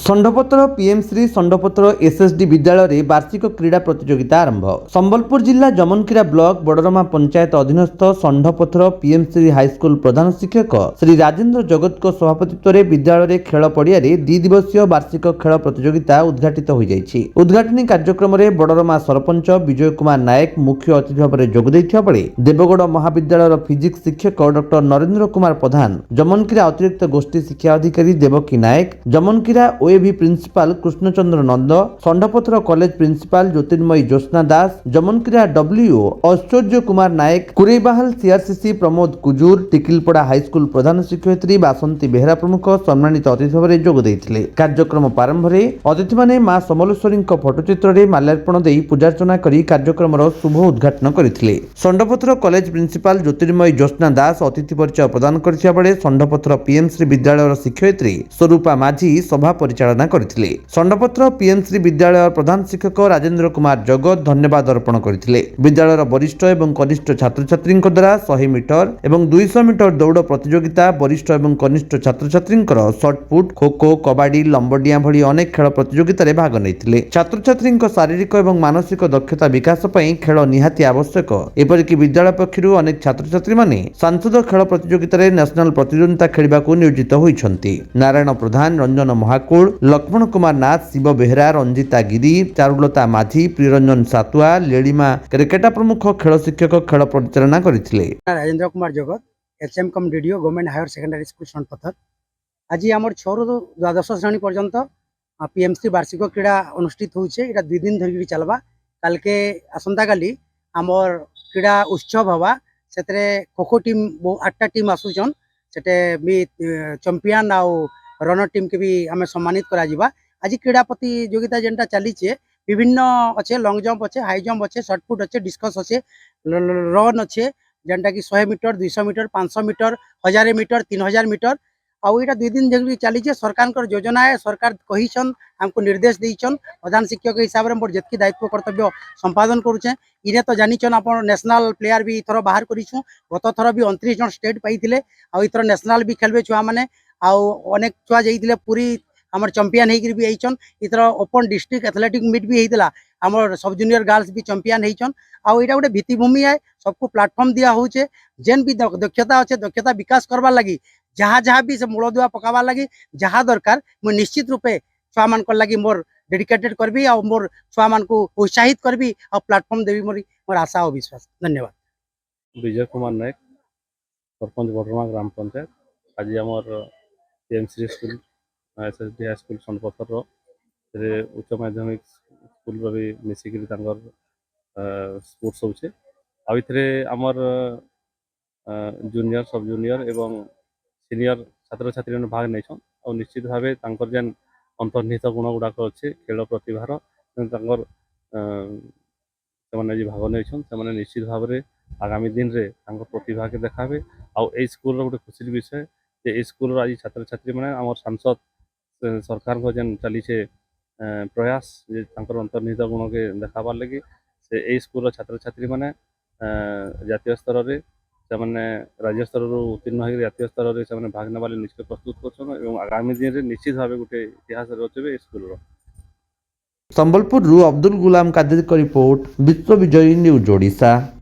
षंडपत्र PM Shri षंडपत्र SSD विद्यालय वार्षिक क्रीड़ा प्रतियोगिता आरंभ। संबलपुर जिला जमनकीरा ब्लॉक बड़रमा पंचायत अधीनस्थ षंडपत्र पीएमश्री हाईस्कूल प्रधान शिक्षक श्री राजेन्द्र जगत सभापतित्व में विद्यालय खेल पड़िया दिवसीय वार्षिक खेल प्रतियोगिता उद्घाटित हो जाइछि। उद्घाटनी कार्यक्रम में बड़रमा सरपंच विजय कुमार नायक मुख्य अतिथि भाव में जोग देथिबा बेले देवगढ़ महाविद्यालय फिजिक्स शिक्षक डॉक्टर नरेंद्र कुमार प्रधान, जमनकीरा अतिरिक्त गोष्ठी शिक्षा अधिकारी देवकी नायक, जमनकीरा ओएवी प्रिंसिपाल कृष्णचंद्र नंद, षंडपत्र कॉलेज प्रिंसिपाल ज्योतिर्मयी ज्योत्स्ना दास, जमनकीरा डब्ल्यूओ ऐश्वर्य कुमार नायक, कुरेबाहाल सीआरसीसी प्रमोद कुजूर, टिकिलपड़ा हाईस्कूल प्रधान शिक्षयित्री बासंती बेहरा प्रमुख सम्मानित अतिथि भाव में जोग देइथिले। कार्यक्रम प्रारंभ में अतिथि माने मां समलेश्वरी फटोचित्र में माल्यार्पण देई पूजार्चना करी कार्यक्रम शुभ उद्घाटन करथिले। षंडपत्र कॉलेज प्रिंसिपाल ज्योतिर्मयी ज्योत्स्ना दास अतिथि परिचय प्रदान करथिबा बेले षंडपत्र पीएमश्री विद्यालय शिक्षयित्री स्वरूपा माझी सभा परिचालना करथिले। षंडपत्र पीएमश्री विद्यालय प्रधान शिक्षक राजेन्द्र कुमार जगत धन्यवाद अर्पण करथिले। विद्यालय वरिष्ठ एवं कनिष्ठ छात्र छात्री द्वारा 100 मीटर एवं 200 मीटर दौड़ प्रतियोगिता, वरिष्ठ एवं कनिष्ठ छात्र छात्री शॉटपुट, खो खो, कबाडी, लंबडिया भली अनेक खेल प्रतियोगिता रे भाग नैथिले। छात्र छात्री शारीरिक एवं मानसिक दक्षता विकास पई खेल निहाती आवश्यक। एपरिक विद्यालय पक्षरु अनेक छात्र छात्री माने सांसद खेल प्रतियोगिता रे नेशनल प्रतिद्वंदिता खेलिबाकू नियोजित होइछन्ति। नारायण प्रधान, रंजन महाकुल, लक्ष्मण कुमार नाथ, शिव बेहरा, रंजिता गिरी, चारुलता माझी, प्रियरंजन सातुआ, लेलिमा क्रिकेटा प्रमुख खेल शिक्षक खेल परिचालना करथिले। Rajendra Kumar Jagat, HM cum DDO government higher secondary school Shandapatra. आज आम 6 ରୁ 12 श्रेणी पर्यंत पीएमसी वार्षिक क्रीड़ा अनुष्ठित होइछे। एटा 2 दिन धरि चलबा। काल के आसंता काली आमर क्रीड़ा उत्सव हवा। सेतरे खोखो टीम 8टा टीम आसुचन। सेटे भी चैंपियन आउ रनर टीम के भी हमें सम्मानित करा जिबा। आज क्रीड़ा प्रतियोगिता जेनटा चलीचे विभिन्न अच्छे, लॉन्ग जंप अच्छे, हाई जंप अच्छे, शॉर्टपुट अच्छे, डिस्कस अच्छे, रन अच्छे, जेनटा कि 100 metre, 200 metre, 500 metre, 1000 metre, 3000 metre. आउ एटा 2 दिन जल्दी चली सरकार योजना है। सरकार कहीछन हमको निर्देश देइछन। प्रधान शिक्षक हिसाब रे मोर जेतकी दायित्व कर्तव्य संपादन करूछे। इने तो जानिछन आपण नेशनल प्लेयर भी इथरो बाहर करिछु। गत थरो भी 29 जन स्टेट पाइथिले। आउ इथरो नेशनल भी खेलबे छुआ माने। आउ अनेक छुआ जाइथिले पूरी हमर चैंपियन हेगिर भी आइछन। इथरो ओपन डिस्ट्रिक्ट एथलेटिक मीट भी हेइतला। हमर सब जूनियर गर्ल्स भी चैंपियन हेइछन। आउ एटा गोटे भित्तिभूमि है। सबको प्लेटफॉर्म दिया होउछे। जेन भी दक्षता अच्छे दक्षता विकास करबा लगी जहाँ भी से मूलदुआ पकाबार लगी जहाँ दरकार मुझे निश्चित रूपे छुआ मान लगी मोर डेडिकेटेड करबी और मोर छुआ मान को उत्साहित करबी और प्लेटफॉर्म देवी मोर आशा और विश्वास। धन्यवाद। विजय कुमार नायक, सरपंच बड़रमा ग्राम पंचायत। आज आमर PMC school SSD high school Shandapatra उच्च माध्यमिक स्कूल भी मिसिक स्पोर्ट्स होचे। आमर जूनियर, सब जूनियर एवं सीनियर छात्र छात्री भाग नहीं और निश्चित भाव जेन अंतर्निहित गुण गुड़ाक अच्छे खेल प्रतिभार से भाग नहीं निश्चित भाव में आगामी दिन में प्रतिभा के देखाबे। आउ स्कूल गोटे खुशी विषय जे स्कूल आज छात्र छात्री मैंने आम सांसद सरकार को जेन चली प्रयास जे अंतर्निहित गुण के देखाबार लगी से स्कूल छात्र छात्री मैंने जातीय स्तर में से राज्य स्तर उत्तीर्ण हो जातीय स्तर में से भाग नेबार निश्चय प्रस्तुत कर आगामी दिन में निश्चित भाव गोटे इतिहास रचे स्कूल। संबलपुर अब्दुल गुलाम कादिर का रिपोर्ट, विश्व विजयी न्यूज ओडिशा।